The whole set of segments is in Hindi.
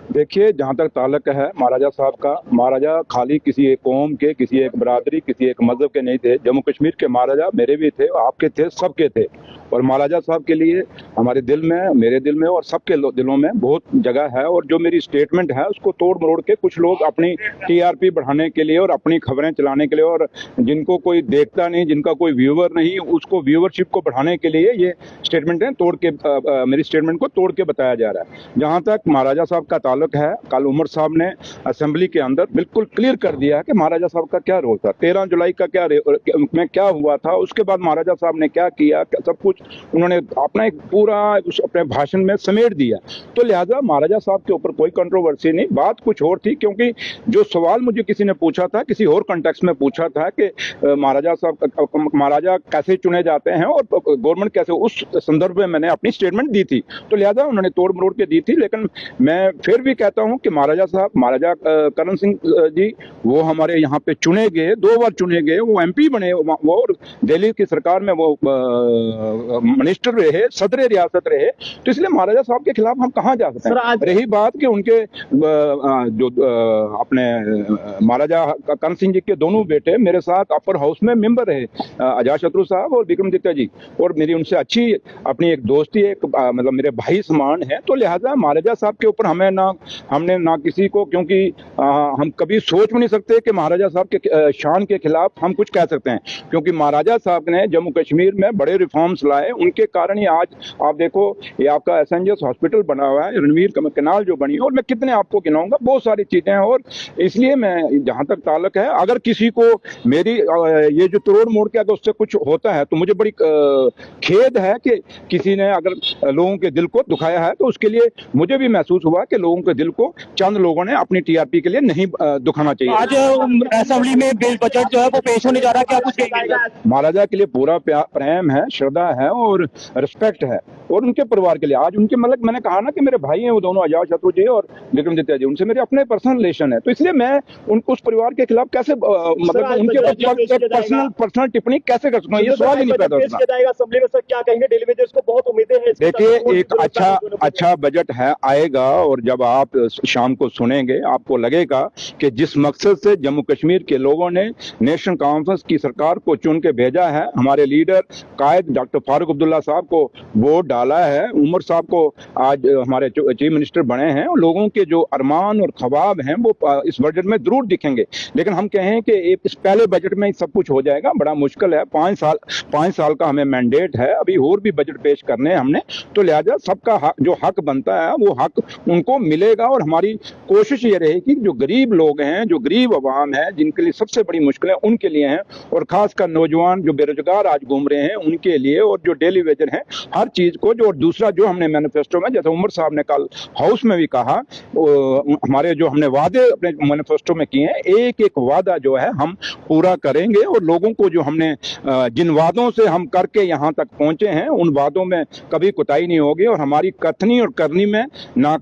देखिए, जहाँ तक ताल्लुक है महाराजा साहब का, महाराजा खाली किसी एक कौम के, किसी एक बरादरी, किसी एक मज़हब के नहीं थे। जम्मू कश्मीर के महाराजा मेरे भी थे, आपके थे, सबके थे। और महाराजा साहब के लिए हमारे दिल में, मेरे दिल में और सबके दिलों में बहुत जगह है। और जो मेरी स्टेटमेंट है उसको तोड़ मरोड़ के कुछ लोग अपनी टीआरपी बढ़ाने के लिए और अपनी खबरें चलाने के लिए, और जिनको कोई देखता नहीं, जिनका कोई व्यूअर नहीं, उसको व्यूअरशिप को बढ़ाने के लिए ये स्टेटमेंटें तोड़ के मेरी स्टेटमेंट को तोड़ के बताया जा रहा है। जहाँ तक महाराजा साहब का ताल्लुक है, कल उमर साहब ने असेंबली के अंदर बिल्कुल क्लियर कर दिया है कि महाराजा साहब का क्या रोल था, 13 जुलाई का में क्या हुआ था, उसके बाद महाराजा साहब ने क्या किया, सब कुछ उन्होंने अपना एक पूरा अपने भाषण में समेट दिया। तो लिहाजा महाराजा साहब के ऊपर कोई कंट्रोवर्सी नहीं, बात कुछ और थी। क्योंकि जो सवाल मुझे किसी ने पूछा था, किसी और कंटेक्स्ट में पूछा था कि महाराजा साहब, महाराजा कैसे चुने जाते हैं और गवर्नमेंट कैसे, उस संदर्भ में मैंने अपनी स्टेटमेंट दी थी। तो लिहाजा उन्होंने तोड़ मरोड़ के दी थी। लेकिन मैं फिर भी कहता हूं कि महाराजा साहब, महाराजा करण सिंह जी, वो हमारे यहाँ पे चुने गए, 2 बार चुने गए, वो एमपी बने, वो दिल्ली की सरकार में वो मिनिस्टर रहे, सदर रियासत रहे। तो इसलिए महाराजा साहब के खिलाफ हम कहाँ जा सकते हैं। रही बात कि उनके जो अपने महाराजा करण सिंह जी के दोनों बेटे मेरे साथ अपर हाउस में मेंबर रहे, अजातशत्रु साहब और विक्रमादित्य जी, और मेरी उनसे अच्छी अपनी एक दोस्ती, एक मतलब मेरे भाई समान है। तो लिहाजा महाराजा साहब के ऊपर हमने ना किसी को, क्योंकि हम कभी सोच भी नहीं सकते कि महाराजा साहब के शान के खिलाफ हम कुछ कह सकते हैं। क्योंकि महाराजा साहब ने जम्मू कश्मीर में बड़े रिफॉर्म्स लाए, उनके कारण ही आज आप देखो ये आपका एसएनजेएस हॉस्पिटल बना हुआ है, रणवीर कैनाल जो बनी, और मैं कितने आपको गिनाऊंगा, बहुत सारी चीजें हैं। और इसलिए मैं, जहां तक ताल्लुक है, अगर किसी को मेरी ये जो तोड़ मोड़ के अगर उससे कुछ होता है तो मुझे बड़ी खेद है कि किसी ने अगर लोगों के दिल को दुखाया है। तो उसके लिए मुझे भी महसूस हुआ कि लोगों के दिल को चंद लोगों ने अपनी टीआरपी के लिए नहीं दुखाना चाहिए। आज असेंबली में बिल बजट जो है वो पेश होने जा रहा है, क्या कुछ कहेंगे? महाराजा के लिए पूरा प्रेम है, श्रद्धा है और रिस्पेक्ट है, और उनके परिवार के लिए आज उनके, मतलब मैंने कहा ना कि मेरे भाई हैं वो दोनों, अजातशत्रु जी और विक्रमादित्य जी, उनसे मेरे अपने पर्सनल रिलेशन है। तो इसलिए मैं उस परिवार के खिलाफ कैसे मतलब उनके पर्सनल टिप्पणी कैसे कर सकता हूँ, ये सवाल ही नहीं पैदा होता। असेंबली में सर क्या कहेंगे? डेली वेजर्स को बहुत उम्मीदें हैं। देखिए, एक अच्छा बजट है, आएगा, और जब आप शाम को सुनेंगे आपको लगेगा कि जिस मकसद से जम्मू कश्मीर के लोगों ने नेशनल कॉन्फ्रेंस की सरकार को चुन के भेजा है, हमारे लीडर कायद डॉक्टर फारूक अब्दुल्ला साहब को वोट डाला है, उमर साहब को आज हमारे चीफ मिनिस्टर बने हैं, लोगों के जो अरमान और ख्वाब हैं वो इस बजट में जरूर दिखेंगे। लेकिन हम कहें कि इस पहले बजट में सब कुछ हो जाएगा, बड़ा मुश्किल है। 5 साल का हमें मैंडेट है, अभी और भी बजट पेश करने हैं हमने। तो लिहाजा सबका जो हक बनता है वो हक उनको मिलेगा। और हमारी कोशिश ये रहेगी कि जो गरीब लोग हैं, जो गरीब अवाम है, जिनके लिए सबसे बड़ी मुश्किलें उनके लिए हैं, और खासकर नौजवान जो बेरोजगार आज घूम रहे हैं उनके लिए, और जो डेली वेजर हैं, हर चीज को जो, और दूसरा जो हमने मैनिफेस्टो में, जैसे उमर साहब ने कल हाउस में भी कहा, हमारे जो हमने वादे अपने मैनिफेस्टो में किए हैं, एक एक वादा जो है हम पूरा करेंगे। और लोगों को जो हमने जिन वादों से हम करके यहाँ तक पहुंचे हैं, उन वादों में कभी कोताही नहीं होगी। और हमारी कथनी और करनी में ना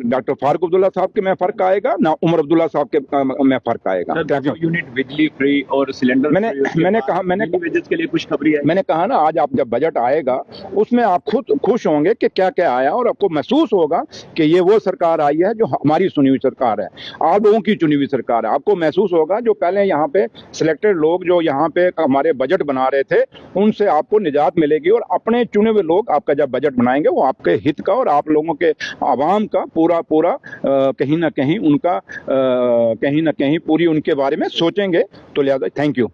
डॉक्टर फारूक अब्दुल्ला साहब के में फर्क आएगा, ना उमर अब्दुल्ला साहब के में फर्क आएगा। यूनिट बिजली फ्री और सिलेंडर मैंने के लिए खुशखबरी है। मैंने कहा ना, आज आप जब बजट आएगा उसमें आप खुद खुश होंगे कि क्या क्या आया, और आपको महसूस होगा कि ये वो सरकार आई है जो हमारी चुनी हुई सरकार है, आप लोगों की चुनी हुई सरकार है। आपको महसूस होगा जो पहले यहाँ पे सिलेक्टेड लोग जो यहाँ पे हमारे बजट बना रहे थे, उनसे आपको निजात मिलेगी, और अपने चुने हुए लोग आपका जब बजट बनाएंगे वो आपके हित का और आप लोगों के आवाम का पूरा कहीं ना कहीं उनका कहीं ना कहीं पूरी उनके बारे में सोचेंगे। तो लिहाजा थैंक यू।